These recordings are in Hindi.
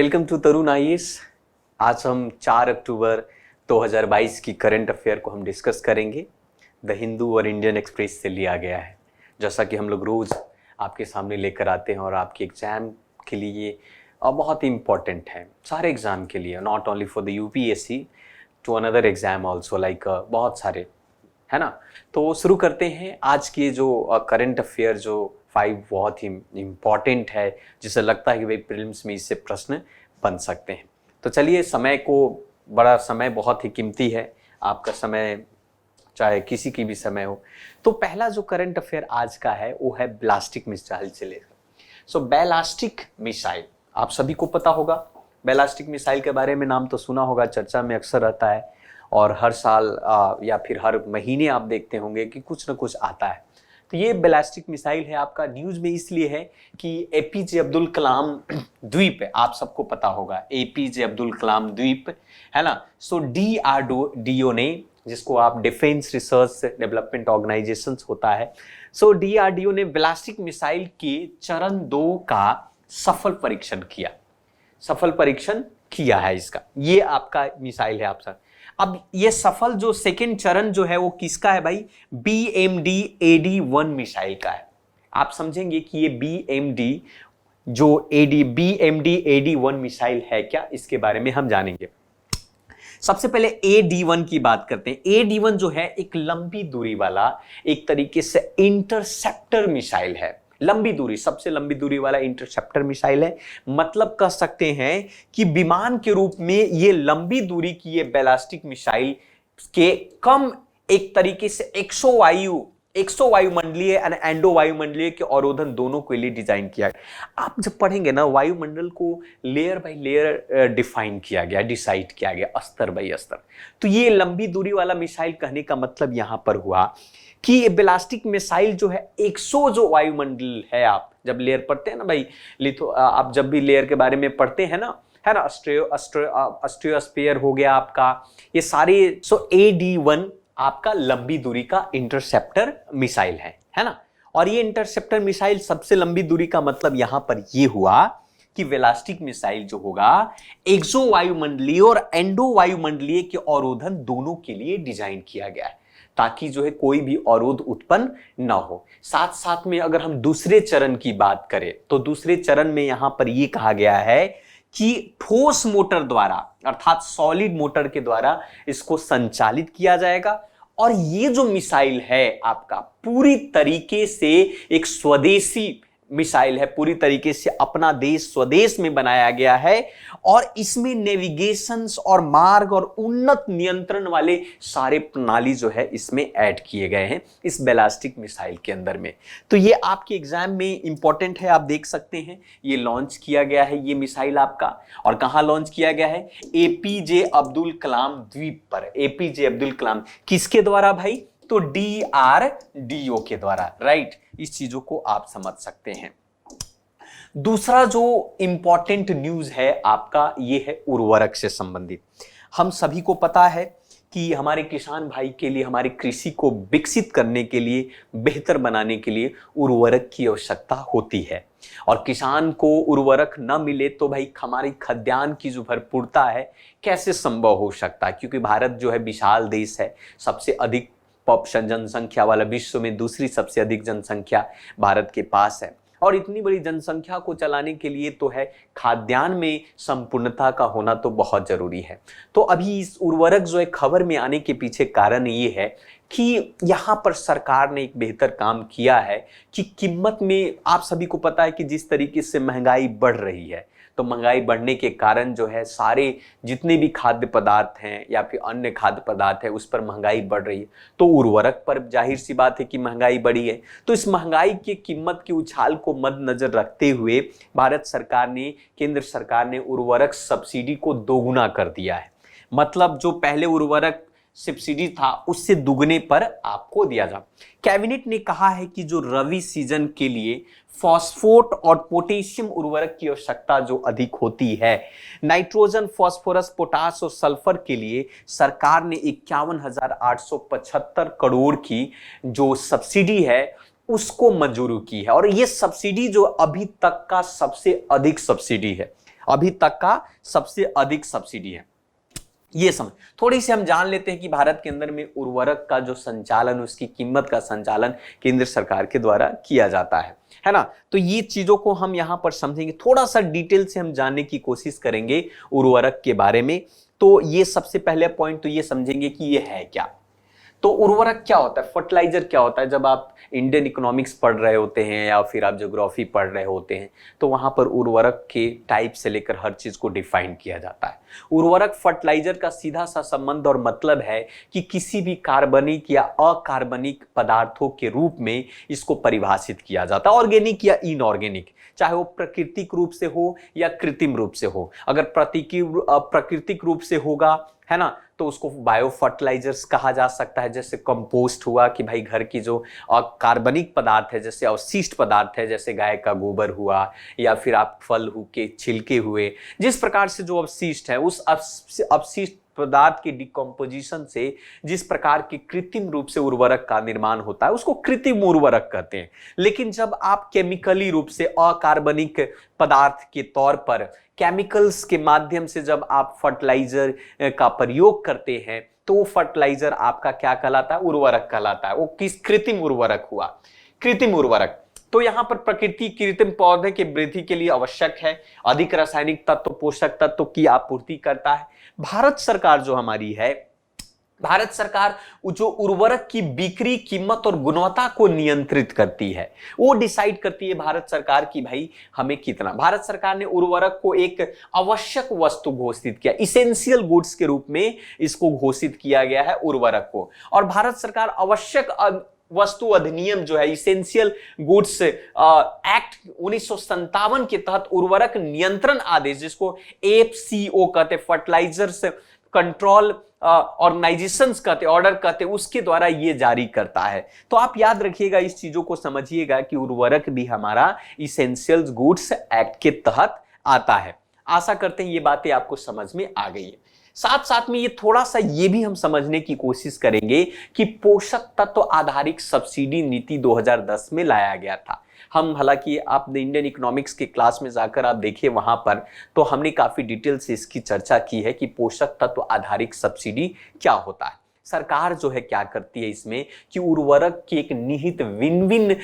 Welcome to Tarun IAS. आज हम 4 अक्टूबर 2022 की करंट अफेयर को हम डिस्कस करेंगे। द हिंदू और इंडियन एक्सप्रेस से लिया गया है, जैसा कि हम लोग रोज़ आपके सामने लेकर आते हैं और आपके एग्ज़ाम के लिए ये बहुत ही इम्पॉर्टेंट है, सारे एग्ज़ाम के लिए, not only for the UPSC, to another exam also, like बहुत सारे, है ना। तो शुरू करते हैं आज के जो करंट अफेयर जो 5 बहुत ही इम्पॉर्टेंट है, जिसे लगता है कि भाई प्रीलिम्स में इससे प्रश्न बन सकते हैं। तो चलिए, समय को बड़ा समय बहुत ही कीमती है, आपका समय चाहे किसी की भी समय हो। तो पहला जो करंट अफेयर आज का है वो है बैलिस्टिक मिसाइल से लेकर। सो बैलिस्टिक मिसाइल आप सभी को पता होगा। बैलिस्टिक मिसाइल के बारे में नाम तो सुना होगा, चर्चा में अक्सर रहता है और हर साल या फिर हर महीने आप देखते होंगे कि कुछ न कुछ आता है। तो ये बैलिस्टिक मिसाइल है आपका न्यूज़ में इसलिए है कि एपीजे अब्दुल कलाम द्वीप है, आप सबको पता होगा एपीजे अब्दुल कलाम द्वीप, है ना। सो डीआरडीओ ने, जिसको आप डिफेंस रिसर्च डेवलपमेंट ऑर्गेनाइजेशन होता है, सो डीआरडीओ ने बैलिस्टिक मिसाइल के चरण 2 का सफल परीक्षण किया है इसका। ये आपका मिसाइल है आप सब। अब ये सफल जो सेकंड चरण जो है वो किसका है भाई? BMD-AD-1 मिसाइल का है। आप समझेंगे कि ये BMD-AD-1 मिसाइल है क्या, इसके बारे में हम जानेंगे। सबसे पहले AD-1 की बात करते हैं। AD-1 जो है एक लंबी दूरी वाला, एक तरीके से इंटरसेप्टर मिसाइल है। लंबी दूरी, सबसे लंबी दूरी वाला इंटरसेप्टर मिसाइल है। मतलब कह सकते हैं कि विमान के रूप में ये लंबी दूरी की ये बैलिस्टिक मिसाइल के कम एक तरीके से 100 वायुमंडलीय और एंडो वायुमंडलीय के अवरोधन दोनों के लिए डिजाइन किया गया। आप जब पढ़ेंगे ना, वायुमंडल को लेयर बाय लेयर डिफाइन किया गया, डिसाइड किया गया, अस्तर बाय अस्तर। तो ये लंबी दूरी वाला मिसाइल कहने का मतलब यहां पर हुआ कि ये बैलिस्टिक मिसाइल जो है 100 जो वायुमंडल है, आप जब लेयर पढ़ते हैं ना भाई, आप जब भी लेयर के बारे में पढ़ते हैं ना, है ना, स्ट्रियोस्फीयर हो गया आपका, ये सारे। सो AD-1 आपका लंबी दूरी का इंटरसेप्टर मिसाइल है ना। और ये इंटरसेप्टर मिसाइल सबसे लंबी दूरी का मतलब यहां पर ये हुआ कि बैलिस्टिक मिसाइल जो होगा एक्सो वायुमंडलीय और एंडो वायुमंडलीय के अवरोधन दोनों के लिए डिजाइन किया गया है, ताकि जो है कोई भी अवरोध उत्पन्न ना हो। साथ साथ में अगर हम दूसरे चरण की बात करें तो दूसरे चरण में यहां पर यह कहा गया है कि ठोस मोटर द्वारा, अर्थात सॉलिड मोटर के द्वारा इसको संचालित किया जाएगा। और ये जो मिसाइल है आपका पूरी तरीके से एक स्वदेशी मिसाइल है, पूरी तरीके से अपना देश स्वदेश में बनाया गया है। और इसमें नेविगेशंस और मार्ग और उन्नत नियंत्रण वाले सारे प्रणाली जो है इसमें ऐड किए गए हैं इस बैलिस्टिक मिसाइल के अंदर में। तो ये आपके एग्जाम में इंपॉर्टेंट है, आप देख सकते हैं। ये लॉन्च किया गया है ये मिसाइल आपका, और कहां लॉन्च किया गया है? एपीजे अब्दुल कलाम द्वीप पर। एपीजे अब्दुल कलाम किसके द्वारा भाई? तो DRDO के द्वारा, राइट। इस चीजों को आप समझ सकते हैं। दूसरा जो इंपॉर्टेंट न्यूज है आपका, ये है उर्वरक से संबंधित। हम सभी को पता है कि हमारे किसान भाई के लिए, हमारी कृषि को विकसित करने के लिए, बेहतर बनाने के लिए उर्वरक की आवश्यकता होती है। और किसान को उर्वरक न मिले तो भाई हमारी खाद्यान्न की जो भरपूरता है कैसे संभव हो सकता है? क्योंकि भारत जो है विशाल देश है, सबसे अधिक जनसंख्या वाला, विश्व में दूसरी सबसे अधिक जनसंख्या भारत के पास है। और इतनी बड़ी जनसंख्या को चलाने के लिए तो है खाद्यान्न में संपूर्णता का होना तो बहुत जरूरी है। तो अभी इस उर्वरक जो है खबर में आने के पीछे कारण ये है कि यहां पर सरकार ने एक बेहतर काम किया है कि कीमत में, आप सभी को पता है कि जिस तरीके से महंगाई बढ़ रही है, तो महंगाई बढ़ने के कारण जो है सारे जितने भी खाद्य पदार्थ हैं या फिर अन्य खाद्य पदार्थ है उस पर महंगाई बढ़ रही है। तो उर्वरक पर जाहिर सी बात है कि महंगाई बढ़ी है। तो इस महंगाई की कीमत के उछाल को मद्देनजर रखते हुए भारत सरकार ने, केंद्र सरकार ने उर्वरक सब्सिडी को दोगुना कर दिया है। मतलब जो पहले उर्वरक सब्सिडी था उससे दुगने पर आपको दिया जा। कैबिनेट ने कहा है कि जो रबी सीजन के लिए फॉस्फोट और पोटेशियम उर्वरक की आवश्यकता जो अधिक होती है, नाइट्रोजन, फास्फोरस, पोटास और सल्फर के लिए सरकार ने 51,875 करोड़ की जो सब्सिडी है उसको मंजूर की है। और ये सब्सिडी जो अभी तक का सबसे अधिक सब्सिडी है। अभी तक का सबसे अधिक सब्सिडी है। ये समझ थोड़ी सी हम जान लेते हैं कि भारत के अंदर में उर्वरक का जो संचालन, उसकी कीमत का संचालन केंद्र सरकार के द्वारा किया जाता है ना। तो ये चीजों को हम यहां पर समझेंगे, थोड़ा सा डिटेल से हम जानने की कोशिश करेंगे उर्वरक के बारे में। तो ये सबसे पहले पॉइंट तो ये समझेंगे कि ये है क्या। तो उर्वरक क्या होता है, फर्टिलाइजर क्या होता है। जब आप इंडियन इकोनॉमिक्स पढ़ रहे होते हैं या फिर आप ज्योग्राफी पढ़ रहे होते हैं तो वहां पर उर्वरक के टाइप से लेकर हर चीज को डिफाइन किया जाता है। उर्वरक फर्टिलाइजर का सीधा सा संबंध और मतलब है कि किसी भी कार्बनिक या अकार्बनिक पदार्थों के रूप में इसको परिभाषित किया जाता है, ऑर्गेनिक या इनऑर्गेनिक, चाहे वो प्राकृतिक रूप से हो या कृत्रिम रूप से हो। अगर प्राकृतिक रूप से होगा, है ना, तो उसको बायो फर्टिलाइजर्स कहा जा सकता है। जैसे कंपोस्ट हुआ कि भाई घर की जो कार्बनिक पदार्थ है, जैसे अवशिष्ट पदार्थ है, जैसे गाय का गोबर हुआ या फिर आप फल के छिलके हुए, जिस प्रकार से जो अवशिष्ट है उस अवशिष्ट पदार्थ की डिकम्पोजिशन से जिस प्रकार के कृत्रिम रूप से उर्वरक का निर्माण होता है उसको कृत्रिम उर्वरक कहते हैं। लेकिन जब आप केमिकली रूप से अकार्बनिक पदार्थ के तौर पर केमिकल्स के माध्यम से जब आप फर्टिलाइजर का प्रयोग करते हैं तो वो फर्टिलाइजर आपका क्या कहलाता है, उर्वरक कहलाता है। वो किस कृत्रिम उर्वरक हुआ, कृत्रिम उर्वरक। तो यहां पर प्रकृति कृत्रिम पौधे की वृद्धि के लिए आवश्यक है अधिक रासायनिक तत्व, पोषक तत्व की आपूर्ति करता है। भारत सरकार जो हमारी है, भारत सरकार जो उर्वरक की बिक्री, कीमत और गुणवत्ता को नियंत्रित करती है, वो डिसाइड करती है भारत सरकार की भाई हमें कितना। भारत सरकार ने उर्वरक को एक आवश्यक वस्तु घोषित किया, इसेंशियल गुड्स के रूप में इसको घोषित किया गया है उर्वरक को। और भारत सरकार आवश्यक वस्तु अधिनियम जो है, इसेंशियल गुड्स एक्ट 1957 के तहत उर्वरक नियंत्रण आदेश, जिसको एफसीओ कहते, फर्टिलाइजर्स कंट्रोल ऑर्गेनाइजेशंस कहते, ऑर्डर कहते, उसके द्वारा ये जारी करता है। तो आप याद रखिएगा, इस चीजों को समझिएगा कि उर्वरक भी हमारा इसेंशियल गुड्स एक्ट के तहत आता है। आशा करते हैं ये बातें आपको समझ में आ गई है। साथ साथ में ये थोड़ा सा ये भी हम समझने की कोशिश करेंगे कि पोषक तत्व आधारित सब्सिडी नीति 2010 में लाया गया था। हम हालांकि आप इंडियन इकोनॉमिक्स के क्लास में जाकर आप देखिए, वहां पर तो हमने काफी डिटेल से इसकी चर्चा की है कि पोषक तत्व आधारित सब्सिडी क्या होता है। सरकार जो है क्या करती है इसमें कि उर्वरक की एक निहित विन विन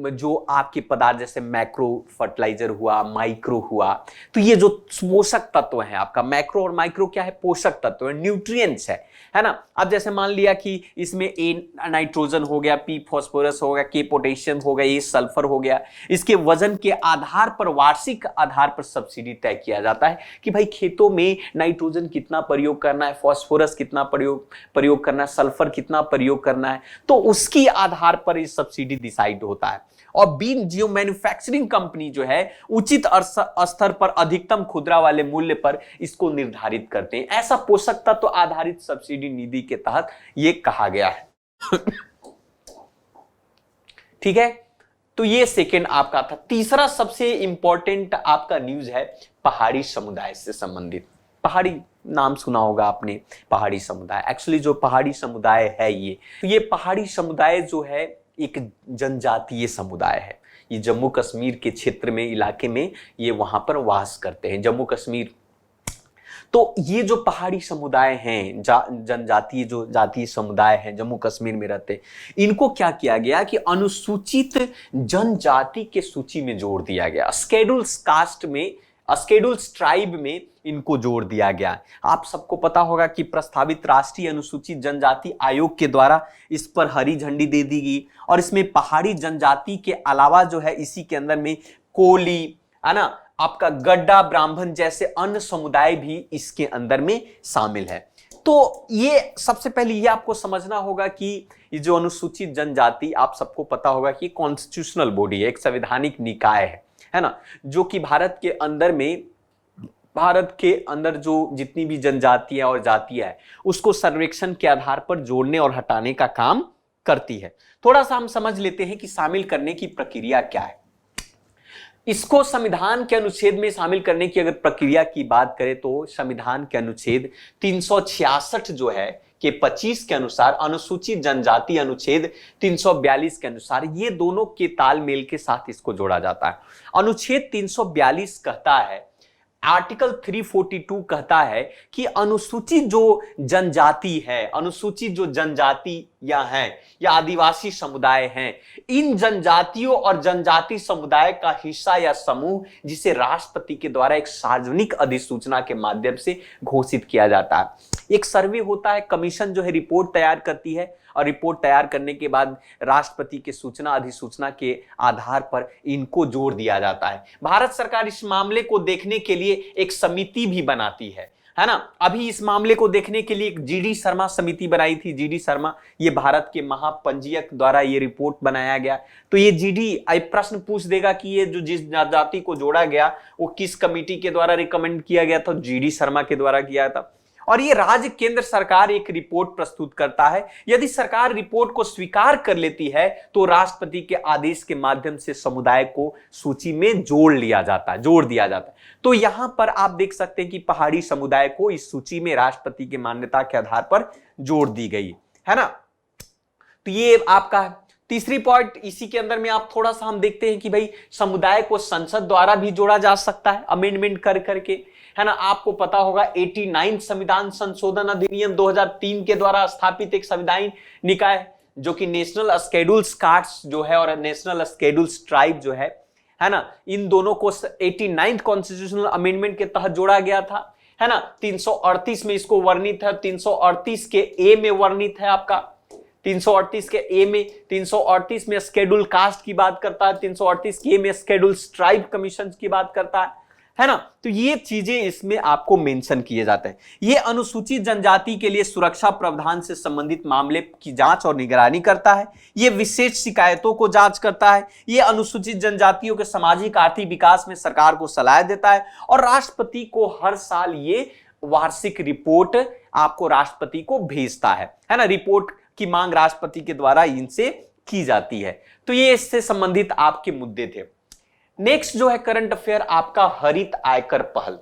जो आपके पदार्थ, जैसे मैक्रो फर्टिलाइजर हुआ, माइक्रो हुआ, तो ये जो पोषक तत्व है आपका, मैक्रो और माइक्रो क्या है, पोषक तत्व है, न्यूट्रिएंट्स है ना। अब जैसे मान लिया कि इसमें ए नाइट्रोजन हो गया, पी फास्फोरस हो गया, के पोटेशियम हो गया, ए सल्फर हो गया, इसके वजन के आधार पर, वार्षिक आधार पर सब्सिडी तय किया जाता है कि भाई खेतों में नाइट्रोजन कितना प्रयोग करना है, फास्फोरस कितना प्रयोग करना है, सल्फर कितना प्रयोग करना है, तो उसकी आधार पर ये सब्सिडी डिसाइड होता है। और बीन जियो मैन्युफैक्चरिंग कंपनी जो है उचित स्तर पर अधिकतम खुदरा वाले मूल्य पर इसको निर्धारित करते हैं। ऐसा पोषक तत्व आधारित सब्सिडी निधि के तहत ये कहा गया है। ठीक है, तो ये सेकेंड आपका था। तीसरा सबसे इंपॉर्टेंट आपका न्यूज है पहाड़ी समुदाय से संबंधित। पहाड़ी नाम सुना होगा आपने, पहाड़ी समुदाय। एक्चुअली जो पहाड़ी समुदाय है ये, तो ये पहाड़ी समुदाय जो है एक जनजातीय समुदाय है। ये जम्मू कश्मीर के क्षेत्र में, इलाके में ये वहां पर वास करते हैं, जम्मू कश्मीर। तो ये जो पहाड़ी समुदाय हैं, जनजातीय जो जातीय समुदाय हैं, जम्मू कश्मीर में रहते, इनको क्या किया गया कि अनुसूचित जनजाति के सूची में जोड़ दिया गया। शेड्यूल्ड कास्ट में, शेड्यूल्ड ट्राइब में इनको जोड़ दिया गया। आप सबको पता होगा कि प्रस्तावित राष्ट्रीय अनुसूचित जनजाति आयोग के द्वारा इस पर हरी झंडी दे दी गई। और इसमें पहाड़ी जनजाति के अलावा जो है इसी के अंदर में कोली, है ना, आपका गड्ढा, ब्राह्मण जैसे अन्य समुदाय भी इसके अंदर में शामिल है। तो ये सबसे पहले ये आपको समझना होगा कि ये जो अनुसूचित जनजाति, आप सबको पता होगा कि कॉन्स्टिट्यूशनल बॉडी है, एक संवैधानिक निकाय है ना, जो कि भारत के अंदर जो जितनी भी जनजातियां और जातियां है उसको सर्वेक्षण के आधार पर जोड़ने और हटाने का काम करती है। थोड़ा सा हम समझ लेते हैं कि शामिल करने की प्रक्रिया क्या है। इसको संविधान के अनुच्छेद में शामिल करने की अगर प्रक्रिया की बात करें तो संविधान के अनुच्छेद 366 जो है के 25 के अनुसार, अनुसूचित जनजाति अनुच्छेद 342 के अनुसार, ये दोनों के तालमेल के साथ इसको जोड़ा जाता है। अनुच्छेद 342 कहता है आर्टिकल 342 कहता है कि अनुसूचित जो जनजाति है, अनुसूचित जो जनजातियां हैं या आदिवासी समुदाय हैं, इन जनजातियों और जनजाति समुदाय का हिस्सा या समूह जिसे राष्ट्रपति के द्वारा एक सार्वजनिक अधिसूचना के माध्यम से घोषित किया जाता है। एक सर्वे होता है, कमीशन जो है रिपोर्ट तैयार करती है और रिपोर्ट तैयार करने के बाद राष्ट्रपति के सूचना अधिसूचना के आधार पर इनको जोड़ दिया जाता है। भारत सरकार इस मामले को देखने के लिए एक समिति भी बनाती है ना। अभी इस मामले को देखने के लिए एक जीडी शर्मा समिति बनाई थी। जीडी शर्मा ये भारत के महापंजीयक द्वारा ये रिपोर्ट बनाया गया। तो ये जीडी प्रश्न पूछ देगा कि ये जो जिस जाति को जोड़ा गया वो किस कमिटी के द्वारा रिकमेंड किया गया था, जीडी शर्मा के द्वारा किया था। और ये राज्य केंद्र सरकार एक रिपोर्ट प्रस्तुत करता है। यदि सरकार रिपोर्ट को स्वीकार कर लेती है तो राष्ट्रपति के आदेश के माध्यम से समुदाय को सूची में जोड़ दिया जाता है। तो यहां पर आप देख सकते हैं कि पहाड़ी समुदाय को इस सूची में राष्ट्रपति की मान्यता के आधार पर जोड़ दी गई है ना। तो ये आपका तीसरी पॉइंट। इसी के अंदर में आप थोड़ा सा हम देखते हैं कि भाई समुदाय को संसद द्वारा भी जोड़ा जा सकता है अमेंडमेंट कर करके, है ना। आपको पता होगा 89 संविधान संशोधन अधिनियम 2003 के द्वारा स्थापित एक संविधान निकाय जो कि नेशनल शेड्यूल्ड कास्ट जो है और नेशनल शेड्यूल्ड ट्राइब जो है ना, इन दोनों को 89 कॉन्स्टिट्यूशनल अमेंडमेंट के तहत जोड़ा गया था, है ना। 338 में इसको वर्णित है, 338 के ए में वर्णित है आपका, 338 के ए में, 338 में शेड्यूल कास्ट की बात करता है, 338 के ए में शेड्यूल ट्राइब कमीशन की बात करता है ना। तो ये चीजें इसमें आपको मेंशन किए जाते हैं। ये अनुसूचित जनजाति के लिए सुरक्षा प्रावधान से संबंधित मामले की जांच और निगरानी करता है। ये विशेष शिकायतों को जांच करता है। ये अनुसूचित जनजातियों के सामाजिक आर्थिक विकास में सरकार को सलाह देता है और राष्ट्रपति को हर साल ये वार्षिक रिपोर्ट आपको राष्ट्रपति को भेजता है ना। रिपोर्ट की मांग राष्ट्रपति के द्वारा इनसे की जाती है। तो ये इससे संबंधित आपके मुद्दे थे। नेक्स्ट जो है करंट अफेयर आपका हरित आयकर पहल।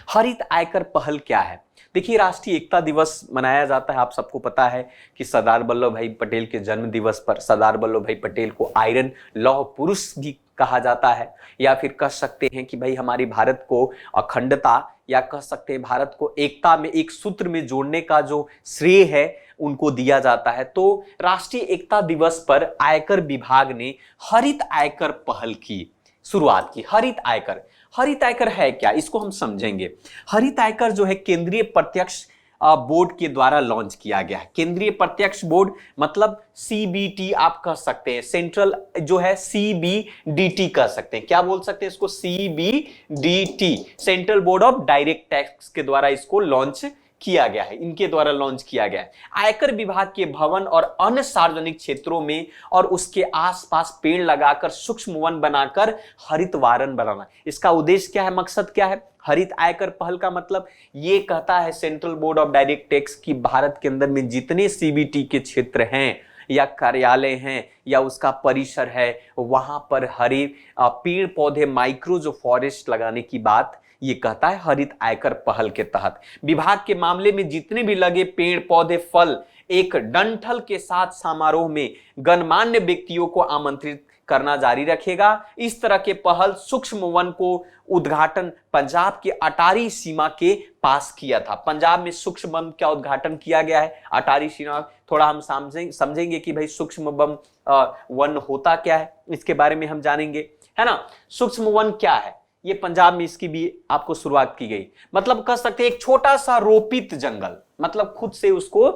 हरित आयकर पहल क्या है? देखिए, राष्ट्रीय एकता दिवस मनाया जाता है। आप सबको पता है कि सरदार वल्लभ भाई पटेल के जन्म दिवस पर सरदार वल्लभ भाई पटेल को आयरन लौह पुरुष भी कहा जाता है, या फिर कह सकते हैं कि भाई हमारे भारत को अखंडता, या कह सकते हैं भारत को एकता में एक सूत्र में जोड़ने का जो श्रेय है उनको दिया जाता है। तो राष्ट्रीय एकता दिवस पर आयकर विभाग ने हरित आयकर पहल की शुरुआत की। हरित आयकर है क्या, इसको हम समझेंगे। हरित आयकर जो है केंद्रीय प्रत्यक्ष बोर्ड के द्वारा लॉन्च किया गया है। केंद्रीय प्रत्यक्ष बोर्ड मतलब सीबीटी आप कह सकते हैं, सेंट्रल जो है सीबीडीटी कह सकते हैं। क्या बोल सकते हैं इसको? CBDT, central board of direct tax के द्वारा इसको लॉन्च किया गया है, इनके द्वारा लॉन्च किया गया है। आयकर विभाग के भवन और अन्य सार्वजनिक क्षेत्रों में और उसके आसपास पेड़ लगाकर सूक्ष्म वन बनाकर हरित वारण बनाना। इसका उद्देश्य क्या है, मकसद क्या है? हरित आयकर पहल का मतलब ये कहता है central board of direct tax की भारत के अंदर में जितने सीबीटी के क्षेत्र हैं या कार्यालय हैं या उसका परिसर है, वहां पर हरे पेड़ पौधे माइक्रो जो फॉरेस्ट लगाने की बात ये कहता है हरित आयकर पहल के तहत। विभाग के मामले में जितने भी लगे पेड़ पौधे फल एक डंठल के साथ समारोह में गणमान्य व्यक्तियों को आमंत्रित करना जारी रखेगा। इस तरह के पहल सूक्ष्म वन को उद्घाटन पंजाब के अटारी सीमा के पास किया था। पंजाब में सूक्ष्म वन का उद्घाटन किया गया है, अटारी सीमा। थोड़ा हम समझेंगे कि भाई सूक्ष्म वन होता क्या है, इसके बारे में हम जानेंगे, है ना। सूक्ष्म वन क्या है, ये पंजाब में इसकी भी आपको शुरुआत की गई। मतलब कह सकते हैं एक छोटा सा रोपित जंगल, मतलब खुद से उसको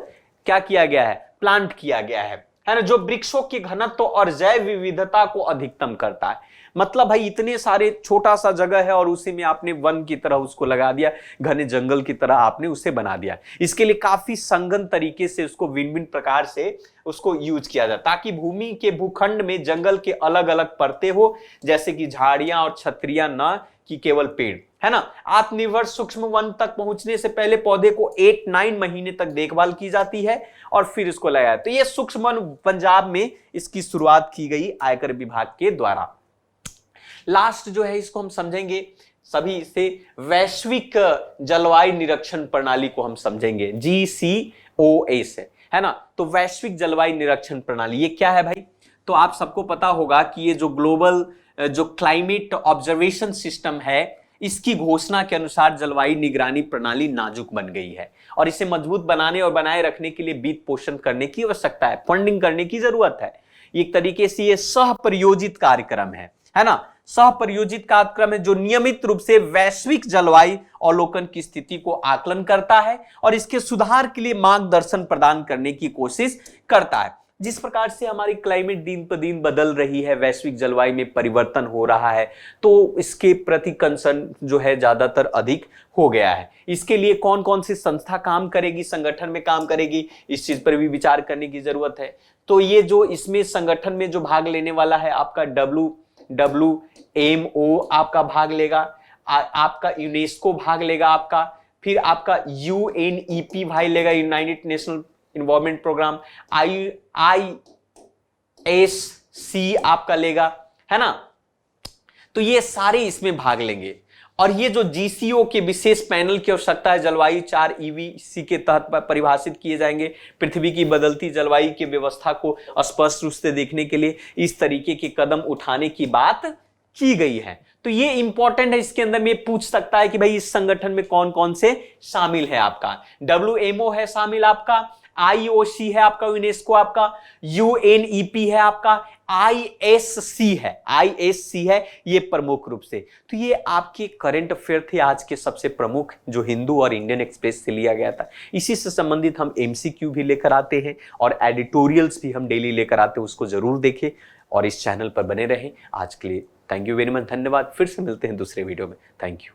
क्या किया गया है, प्लांट किया गया है ना, जो वृक्षों के घनत्व और जैव विविधता को अधिकतम करता है। मतलब भाई इतने सारे छोटा सा जगह है और उसी में आपने वन की तरह उसको लगा दिया, घने जंगल की तरह आपने उसे बना दिया। इसके लिए काफी संगन तरीके से उसको भिन्न प्रकार से उसको यूज किया जाए ताकि भूमि के भूखंड में जंगल के अलग अलग परतें हो, जैसे कि झाड़ियां और छतरियां न कि केवल पेड़, है ना। आत्मनिर्भर सूक्ष्म वन तक पहुंचने से पहले पौधे को 8-9 महीने तक देखभाल की जाती है और फिर इसको लगाया। तो ये सूक्ष्म वन पंजाब में इसकी शुरुआत की गई आयकर विभाग के द्वारा। लास्ट जो है इसको हम समझेंगे सभी से, वैश्विक जलवायु निरीक्षण प्रणाली को हम समझेंगे, GCOS है ना। तो वैश्विक जलवायु निरीक्षण प्रणाली ये क्या है भाई? तो आप सबको पता होगा कि ये जो ग्लोबल जो क्लाइमेट ऑब्जर्वेशन सिस्टम है, इसकी घोषणा के अनुसार जलवायु निगरानी प्रणाली नाजुक बन गई है और इसे मजबूत बनाने और बनाए रखने के लिए वित्त पोषण करने की आवश्यकता है, फंडिंग करने की जरूरत है। एक तरीके से ये सहप्रयोजित कार्यक्रम है ना, सहप्रयोजित कार्यक्रम है जो नियमित रूप से वैश्विक जलवायु अवलोकन की स्थिति को आकलन करता है और इसके सुधार के लिए मार्गदर्शन प्रदान करने की कोशिश करता है। जिस प्रकार से हमारी क्लाइमेट दिन पर दिन बदल रही है, वैश्विक जलवायु में परिवर्तन हो रहा है, तो इसके प्रति कंसर्न जो है ज्यादातर अधिक हो गया है। इसके लिए कौन कौन सी संस्था काम करेगी, संगठन में काम करेगी, इस चीज पर भी विचार करने की जरूरत है। तो ये जो इसमें संगठन में जो भाग लेने वाला है आपका WMO आपका भाग लेगा, आपका यूनेस्को भाग लेगा, आपका फिर आपका UNEP भाग लेगा, United National Environment Programme, IISC आपका लेगा, है ना। तो ये सारे इसमें भाग लेंगे और ये जो GCO के विशेष पैनल की आवश्यकता है जलवायु 4 EVC के तहत परिभाषित किए जाएंगे। पृथ्वी की बदलती जलवायु की व्यवस्था को स्पष्ट रूप से देखने के लिए इस तरीके के कदम उठाने की बात की गई है। तो ये इंपॉर्टेंट है, इसके अंदर में पूछ सकता है कि भाई इस संगठन में कौन कौन से शामिल है। आपका WMO है शामिल, आपका IOC है, आपका यूनेस्को, आपका UNEP है, आपका ISC है ये प्रमुख रूप से। तो ये आपके करंट अफेयर थे आज के सबसे प्रमुख, जो हिंदू और इंडियन एक्सप्रेस से लिया गया था। इसी से संबंधित हम MCQ भी लेकर आते हैं और एडिटोरियल्स भी हम डेली लेकर आते हैं, उसको जरूर देखें और इस चैनल पर बने रहें। आज के लिए थैंक यू वेरी मच, धन्यवाद। फिर से मिलते हैं दूसरे वीडियो में। Thank you.